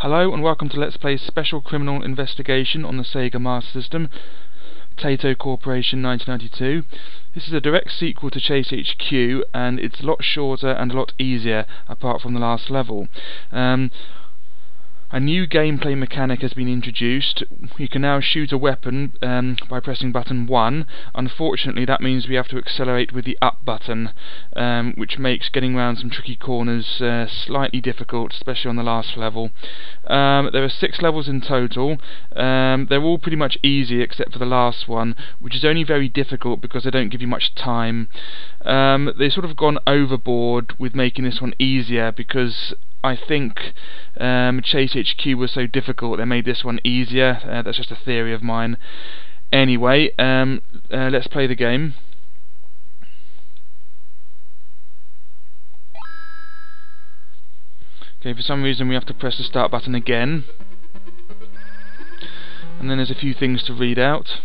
Hello and welcome to Let's Play Special Criminal Investigation on the Sega Master System, Taito Corporation 1992. This is a direct sequel to Chase HQ, and it's a lot shorter and a lot easier apart from the last level. A new gameplay mechanic has been introduced. You can now shoot a weapon by pressing button 1. Unfortunately, that means we have to accelerate with the up button, which makes getting around some tricky corners slightly difficult, especially on the last level. There are 6 levels in total. They're all pretty much easy except for the last one, which is only very difficult because they don't give you much time. They've sort of gone overboard with making this one easier because I think Chase HQ was so difficult they made this one easier. That's just a theory of mine. Anyway, let's play the game. Okay, for some reason we have to press the start button again. And then there's a few things to read out.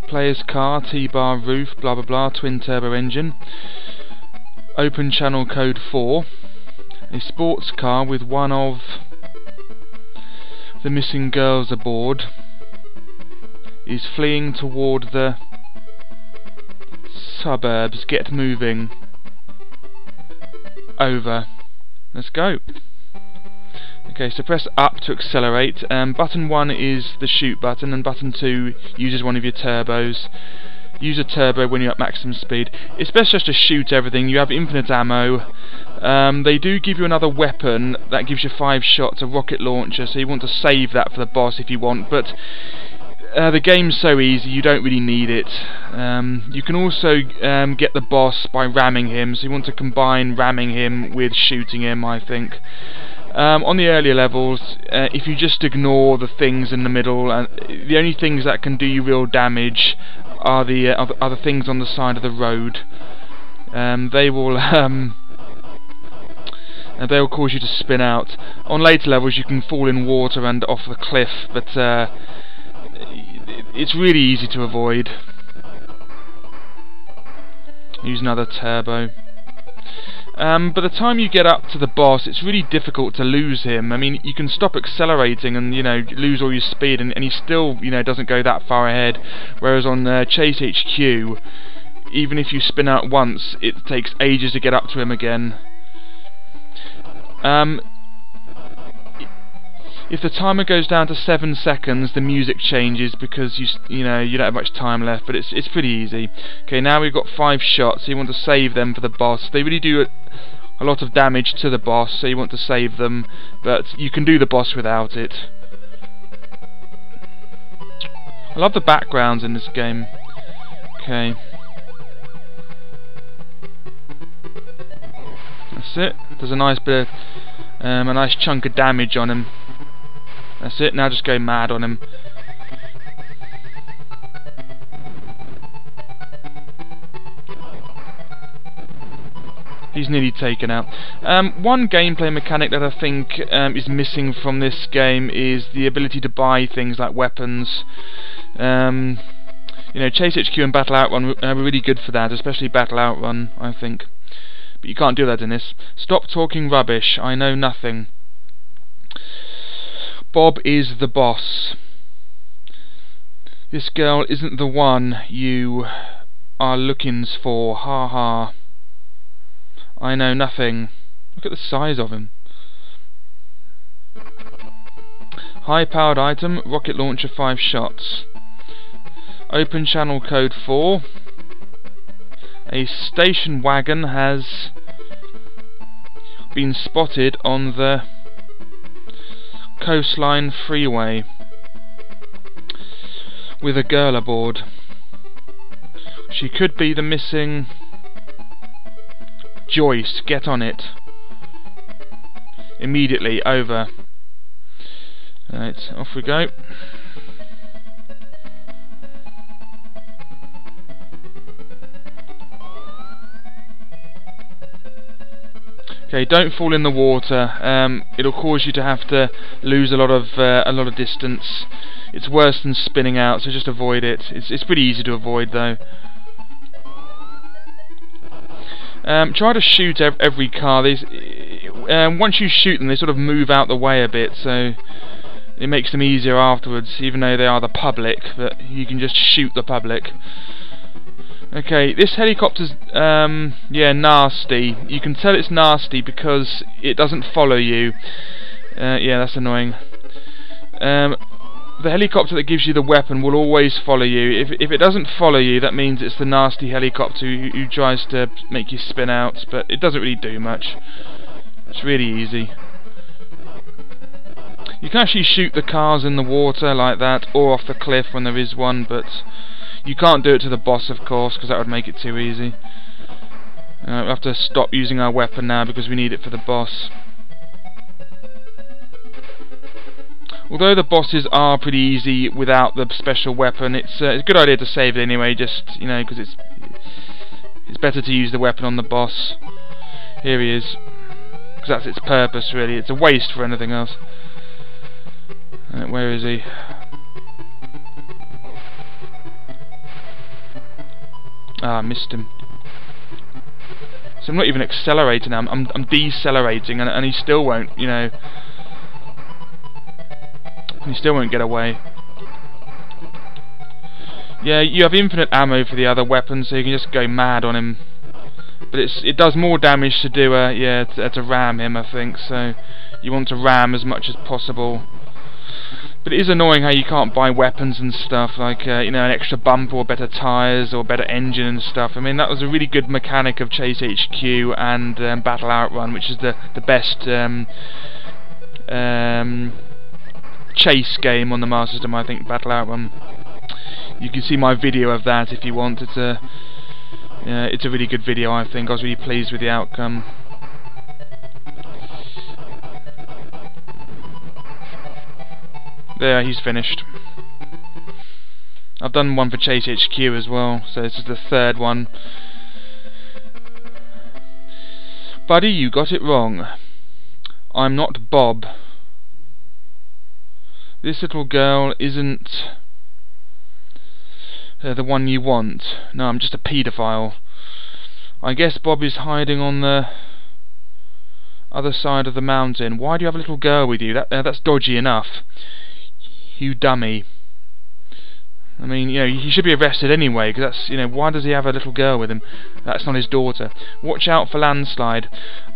Player's car, T-bar roof, blah blah blah, twin turbo engine. Open channel code 4. A sports car with one of the missing girls aboard is fleeing toward the suburbs. Get moving. Over. Let's go. Okay, so press up to accelerate. Button 1 is the shoot button, and button 2 uses one of your turbos. Use a turbo when you're at maximum speed. It's best just to shoot everything. You have infinite ammo. They do give you another weapon that gives you 5 shots, a rocket launcher, so you want to save that for the boss if you want, but the game's so easy you don't really need it. You can also get the boss by ramming him, so you want to combine ramming him with shooting him, I think. On the earlier levels, if you just ignore the things in the middle, the only things that can do you real damage are the things on the side of the road. They'll cause you to spin out. On later levels you can fall in water and off the cliff, but it's really easy to avoid. Use another turbo. By the time you get up to the boss, it's really difficult to lose him. I mean, you can stop accelerating and, lose all your speed, and he still, doesn't go that far ahead. Whereas on Chase HQ, even if you spin out once, it takes ages to get up to him again. If the timer goes down to 7 seconds, the music changes because you don't have much time left, but it's pretty easy. Okay, now we've got 5 shots, so you want to save them for the boss. They really do a lot of damage to the boss, so you want to save them, but you can do the boss without it. I love the backgrounds in this game. Okay. That's it. There's a nice bit of, a nice chunk of damage on him. That's it, now just go mad on him. He's nearly taken out. One gameplay mechanic that I think is missing from this game is the ability to buy things like weapons. Chase HQ and Battle Outrun are really good for that, especially Battle Outrun, I think. But you can't do that in this. Stop talking rubbish, I know nothing. Bob is the boss. This girl isn't the one you are looking for. Ha ha. I know nothing. Look at the size of him. High powered item, rocket launcher, 5 shots. Open channel code 4. A station wagon has been spotted on the Coastline Freeway with a girl aboard. She could be the missing Joyce. Get on it immediately. Over. Right, off we go. Okay, don't fall in the water. It'll cause you to have to lose a lot of distance. It's worse than spinning out, so just avoid it. It's pretty easy to avoid though. Try to shoot every car. once you shoot them, they sort of move out the way a bit, so it makes them easier afterwards, even though they are the public, but you can just shoot the public. Okay, this helicopter's, yeah, nasty. You can tell it's nasty because it doesn't follow you. Yeah, that's annoying. The helicopter that gives you the weapon will always follow you. If it doesn't follow you, that means it's the nasty helicopter who tries to make you spin out, but it doesn't really do much. It's really easy. You can actually shoot the cars in the water like that, or off the cliff when there is one, but you can't do it to the boss, of course, because that would make it too easy. We'll have to stop using our weapon now because we need it for the boss. Although the bosses are pretty easy without the special weapon, it's a good idea to save it anyway, just, you know, because it's better to use the weapon on the boss. Here he is. Because that's its purpose, really. It's a waste for anything else. Where is he? Ah, I missed him. So I'm not even accelerating now, I'm decelerating, and he still won't, you know... He still won't get away. Yeah, you have infinite ammo for the other weapons, so you can just go mad on him. But it does more damage to do to ram him, I think. So you want to ram as much as possible. But it is annoying how you can't buy weapons and stuff, like you know, an extra bumper or better tyres or better engine and stuff. I mean, that was a really good mechanic of Chase HQ and Battle Outrun, which is the best chase game on the Master System, I think. Battle Outrun. You can see my video of that if you want. It's a really good video, I think. I was really pleased with the outcome. There, he's finished. I've done one for Chase HQ as well, so this is the third one. Buddy, you got it wrong. I'm not Bob. This little girl isn't the one you want. No, I'm just a paedophile. I guess Bob is hiding on the other side of the mountain. Why do you have a little girl with you? That's dodgy enough. You dummy. I mean, you know, he should be arrested anyway, because that's, you know, why does he have a little girl with him? That's not his daughter. Watch out for landslide.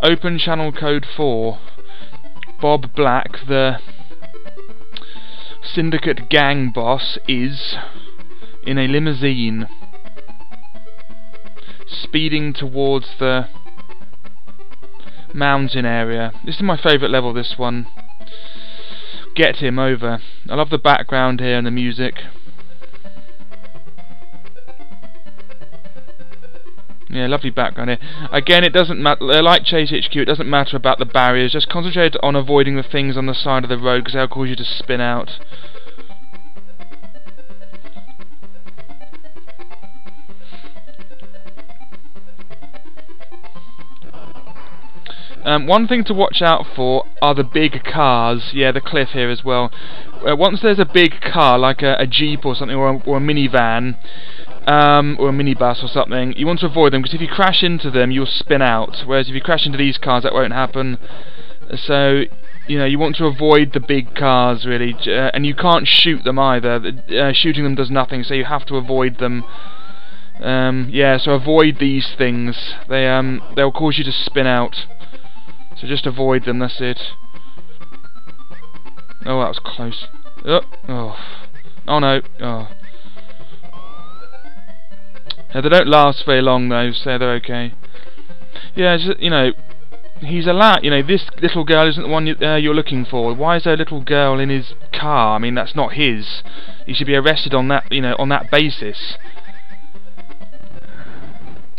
Open channel code 4. Bob Black, the syndicate gang boss, is in a limousine speeding towards the mountain area. This is my favourite level, this one. Get him over. I love the background here and the music. Yeah, lovely background here. Again, it doesn't matter, like Chase HQ, it doesn't matter about the barriers. Just concentrate on avoiding the things on the side of the road, because they'll cause you to spin out. One thing to watch out for are the big cars. Yeah, the cliff here as well. Once there's a big car, like a Jeep or something, or a minivan, or a minibus or something, you want to avoid them, because if you crash into them, you'll spin out. Whereas if you crash into these cars, that won't happen. So, you know, you want to avoid the big cars, really. And you can't shoot them either. Shooting them does nothing, so you have to avoid them. Yeah, so avoid these things. They'll cause you to spin out. So just avoid them, that's it. Oh, that was close. Oh no. Oh. Yeah, they don't last very long though, so they're okay. Yeah, just, you know, he's a lad. You know, this little girl isn't the one you're looking for. Why is there a little girl in his car? I mean, that's not his. He should be arrested on that, you know, on that basis.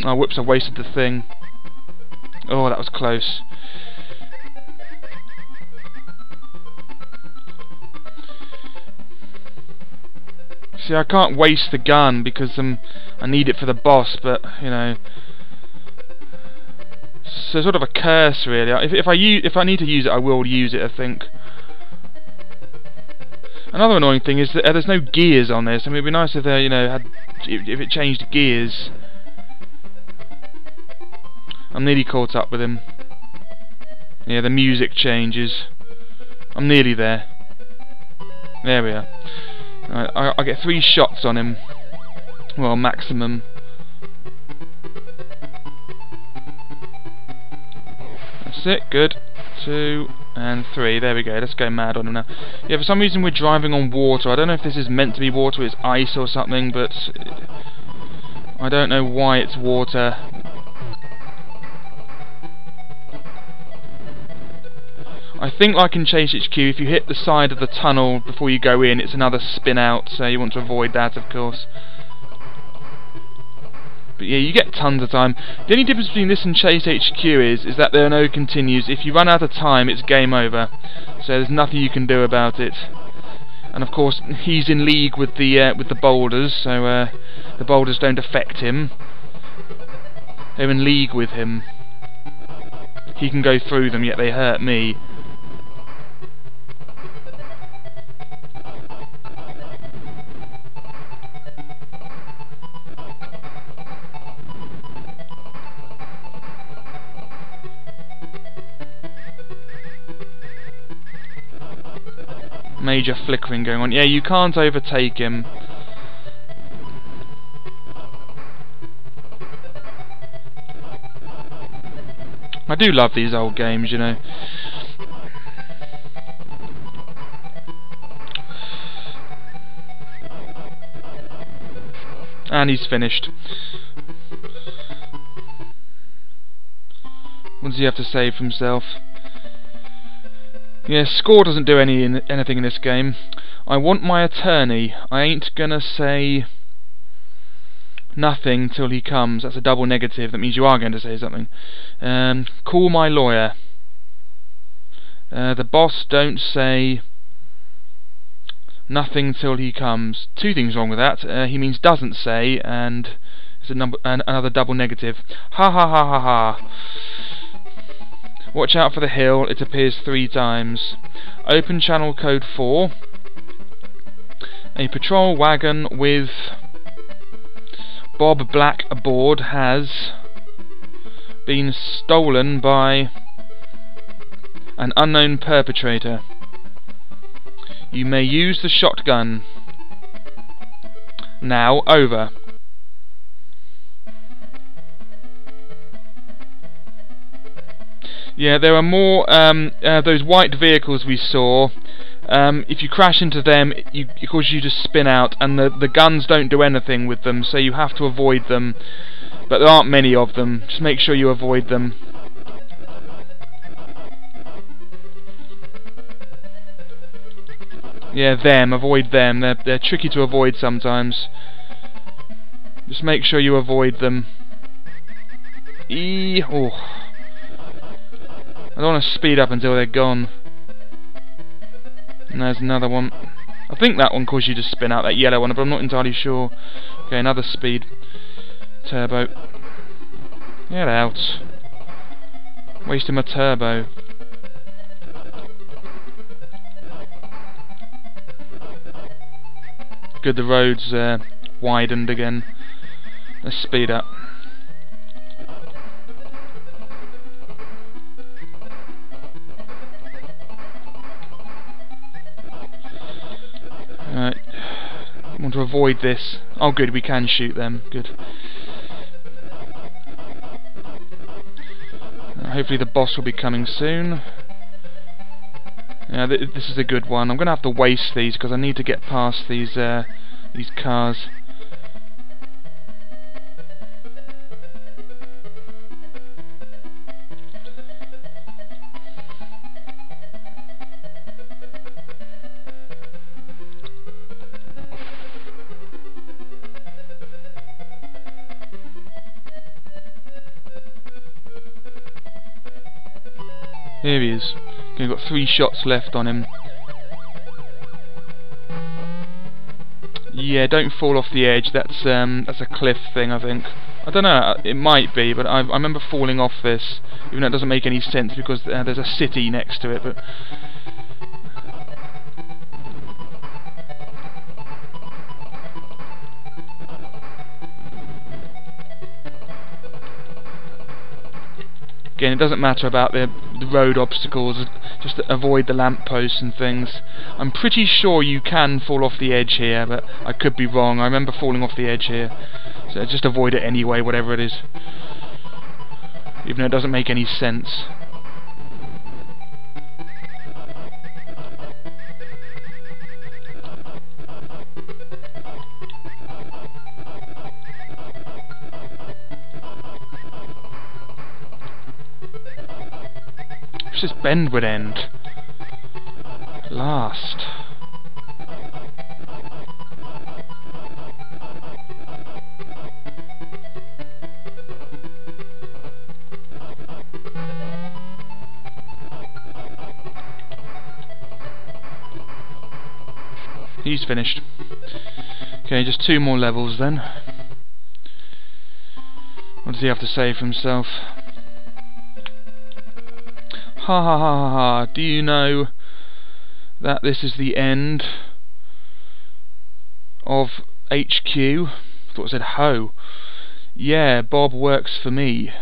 Oh, whoops! I wasted the thing. Oh, that was close. See, I can't waste the gun because I need it for the boss, but you know, so sort of a curse, really. If I need to use it, I will use it, I think. Another annoying thing is that there's no gears on this. I mean, it'd be nice if there, you know, if it changed gears. I'm nearly caught up with him. Yeah, the music changes. I'm nearly there. There we are. I get 3 shots on him. Well, maximum. That's it, good. 2 and 3, there we go, let's go mad on him now. Yeah, for some reason we're driving on water. I don't know if this is meant to be water, it's ice or something, but I don't know why it's water. I think like in Chase HQ, if you hit the side of the tunnel before you go in, it's another spin out, so you want to avoid that, of course. But yeah, you get tons of time. The only difference between this and Chase HQ is that there are no continues. If you run out of time, it's game over. So there's nothing you can do about it. And of course, he's in league with the boulders, so the boulders don't affect him. They're in league with him. He can go through them, yet they hurt me. Major flickering going on. Yeah, you can't overtake him. I do love these old games, you know. And he's finished. What does he have to say for himself? Yeah, score doesn't do anything in this game. I want my attorney. I ain't gonna say nothing till he comes. That's a double negative. That means you are going to say something. Call my lawyer. The boss don't say nothing till he comes. 2 things wrong with that. He means doesn't say, and it's another double negative. Ha ha ha ha ha. Watch out for the hill, it appears 3 times. Open channel code 4. A patrol wagon with Bob Black aboard has been stolen by an unknown perpetrator. You may use the shotgun. Now, over. Yeah, there are more those white vehicles we saw. If you crash into them, it causes you to spin out, and the guns don't do anything with them, so you have to avoid them. But there aren't many of them. Just make sure you avoid them. Yeah, avoid them. They're tricky to avoid sometimes. Just make sure you avoid them. Oh. I don't want to speed up until they're gone. And there's another one. I think that one caused you to spin out, that yellow one, but I'm not entirely sure. Okay, another speed. Turbo. Get out. Wasting my turbo. Good, the road's widened again. Let's speed up. I want to avoid this. Oh good, we can shoot them. Good. Hopefully the boss will be coming soon. Yeah, this is a good one. I'm going to have to waste these because I need to get past these cars. Here he is. We've got 3 shots left on him. Yeah, don't fall off the edge. That's a cliff thing, I think. I don't know. It might be, but I remember falling off this, even though it doesn't make any sense because there's a city next to it. But Again, it doesn't matter about the road obstacles, just avoid the lampposts and things. I'm pretty sure you can fall off the edge here, but I could be wrong. I remember falling off the edge here. So just avoid it anyway, whatever it is. Even though it doesn't make any sense. This bend would end. At last. He's finished. Okay, just 2 more levels then. What does he have to say for himself? Ha ha ha ha ha, do you know that this is the end of HQ? I thought it said Ho. Yeah, Bob works for me.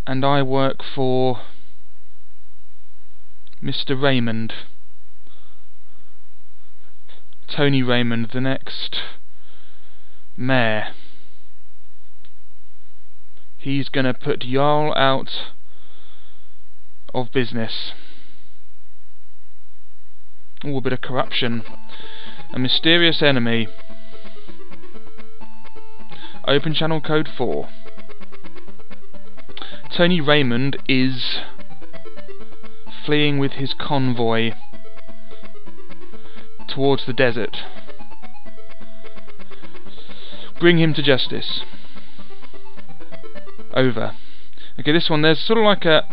And I work for Mr. Raymond. Tony Raymond, the next mayor. He's gonna put y'all out of business. Ooh, a bit of corruption. A mysterious enemy. Open channel code 4. Tony Raymond is fleeing with his convoy towards the desert. Bring him to justice. Over. Okay, this one, there's sort of like a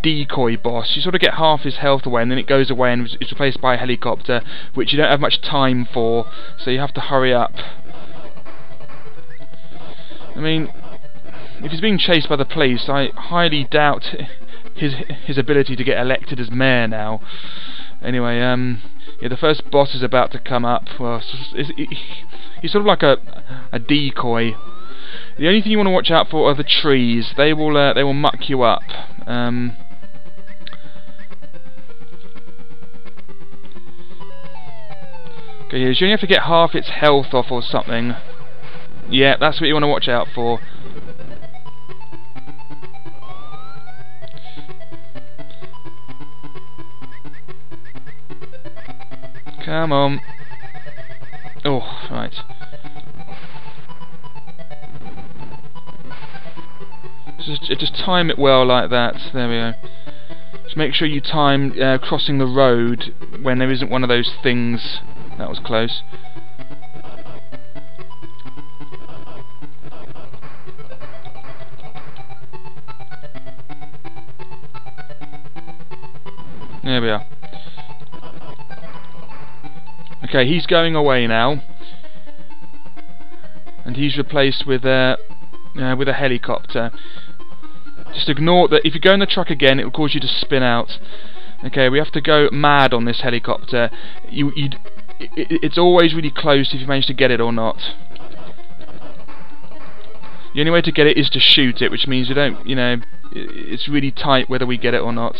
decoy boss. You sort of get half his health away and then it goes away and it's replaced by a helicopter, which you don't have much time for, so you have to hurry up. I mean, if he's being chased by the police, I highly doubt his ability to get elected as mayor now. Anyway, yeah, the first boss is about to come up. Well, he's sort of like a decoy. The only thing you want to watch out for are the trees. They will muck you up. Okay, you only have to get half its health off or something. Yeah, that's what you want to watch out for. Come on. Oh, right. Just time it well like that. There we go. Just make sure you time crossing the road when there isn't one of those things. That was close. There we are. Okay, he's going away now, and he's replaced with a helicopter. Just ignore that. If you go in the truck again, it will cause you to spin out. Okay, we have to go mad on this helicopter. It's always really close if you manage to get it or not. The only way to get it is to shoot it, which means you don't, it's really tight whether we get it or not.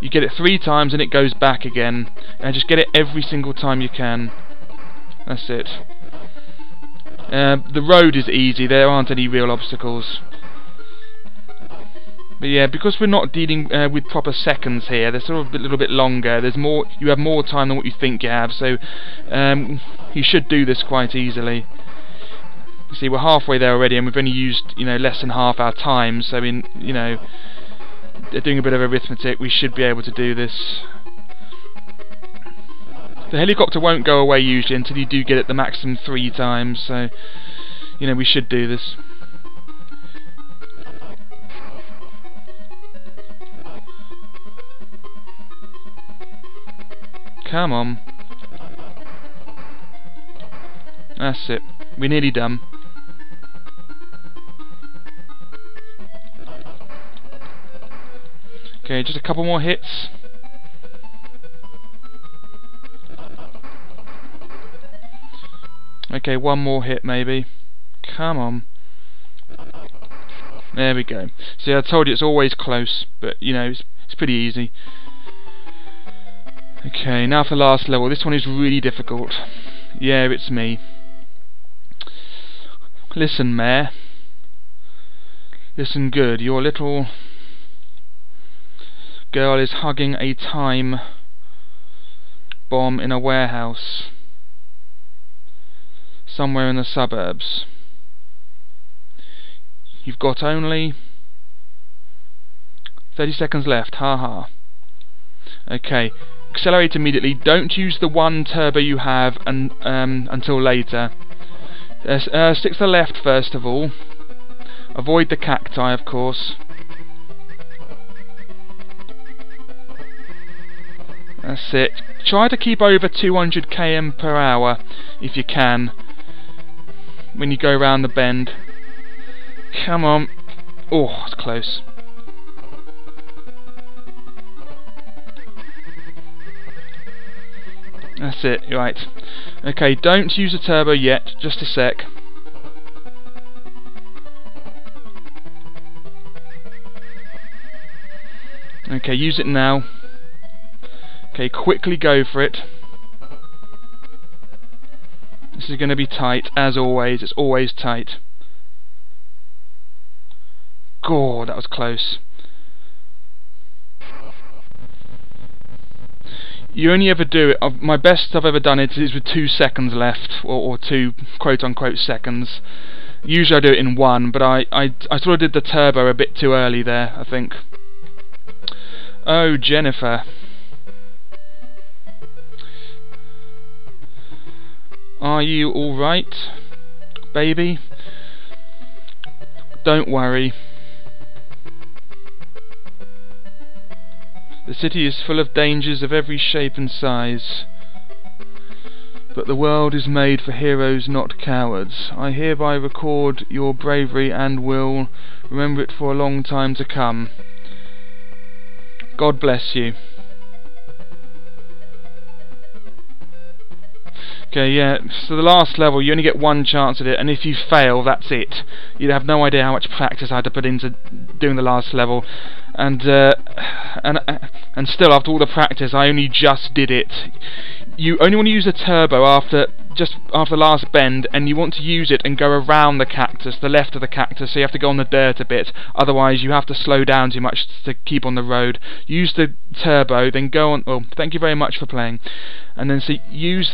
You get it 3 times and it goes back again, and just get it every single time you can. That's it. The road is easy, there aren't any real obstacles. But yeah, because we're not dealing with proper seconds here, they're sort of a little bit longer. There's more. You have more time than what you think you have, so you should do this quite easily. You see, we're halfway there already, and we've only used less than half our time. So doing a bit of arithmetic, we should be able to do this. The helicopter won't go away usually until you do get it the maximum 3 times. So we should do this. Come on. That's it. We're nearly done. Okay, just a couple more hits. Okay, one more hit maybe. Come on. There we go. See, I told you it's always close, but you know, it's pretty easy. Okay, now for the last level. This one is really difficult. Yeah, it's me. Listen, Mare. Listen good. Your little girl is hugging a time bomb in a warehouse somewhere in the suburbs. You've got only 30 seconds left. Ha. Okay. Accelerate immediately. Don't use the one turbo you have until later. Stick to the left first of all. Avoid the cacti, of course. That's it. Try to keep over 200 km per hour if you can when you go around the bend. Come on. Oh, it's close. That's it, right. Okay, don't use the turbo yet, just a sec. Okay, use it now. Okay, quickly go for it. This is going to be tight, as always. It's always tight. God, that was close. You only ever do it. My best I've ever done it is with 2 seconds left, or 2 quote-unquote seconds. Usually I do it in 1, but I sort of did the turbo a bit too early there, I think. Oh, Jennifer. Are you alright, baby? Don't worry. The city is full of dangers of every shape and size, but the world is made for heroes, not cowards. I hereby record your bravery and will remember it for a long time to come. God bless you. Okay, yeah, so the last level, you only get 1 chance at it, and if you fail, that's it. You'd have no idea how much practice I had to put into doing the last level, and still, after all the practice, I only just did it. You only want to use the turbo after the last bend, and you want to use it and go around the cactus, the left of the cactus, so you have to go on the dirt a bit, otherwise you have to slow down too much to keep on the road. Use the turbo, then go on. Well, thank you very much for playing. And then use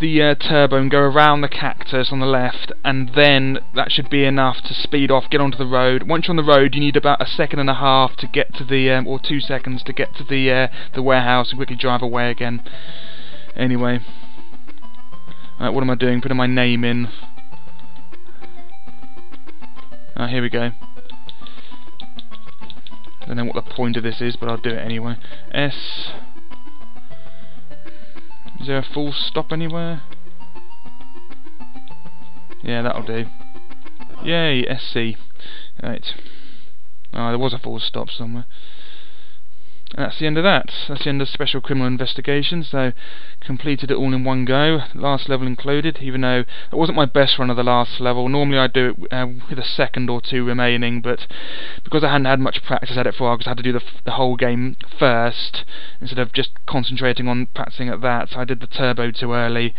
the turbo and go around the cactus on the left, and then that should be enough to speed off, get onto the road. Once you're on the road, you need about 1.5 seconds to get to the or 2 seconds to get to the warehouse and quickly drive away again. Anyway, what am I doing? Putting my name in. Here we go. I don't know what the point of this is, but I'll do it anyway. S. Is there a full stop anywhere? Yeah, that'll do. Yay, SC. Right. Oh, there was a full stop somewhere. And that's the end of that. That's the end of Special Criminal Investigation. So, completed it all in one go, last level included, even though it wasn't my best run of the last level. Normally I do it with a second or 2 remaining, but because I hadn't had much practice at it before, because I had to do the whole game first, instead of just concentrating on practicing at that, I did the turbo too early.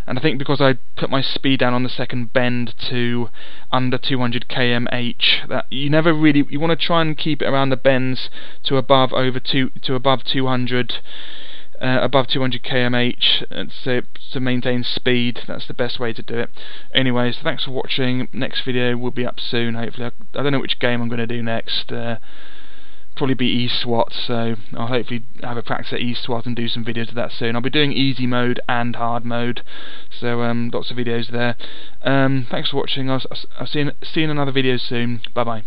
And I think because I put my speed down on the second bend to under 200 km/h, that you never really, you want to try and keep it around the bends to above 200 km/h to maintain speed. That's the best way to do it. Anyways, thanks for watching. Next video will be up soon, hopefully. I don't know which game I'm going to do next. Probably be eSWAT, so I'll hopefully have a practice at eSWAT and do some videos of that soon. I'll be doing easy mode and hard mode, so lots of videos there. Thanks for watching. I'll see you in another video soon. Bye bye.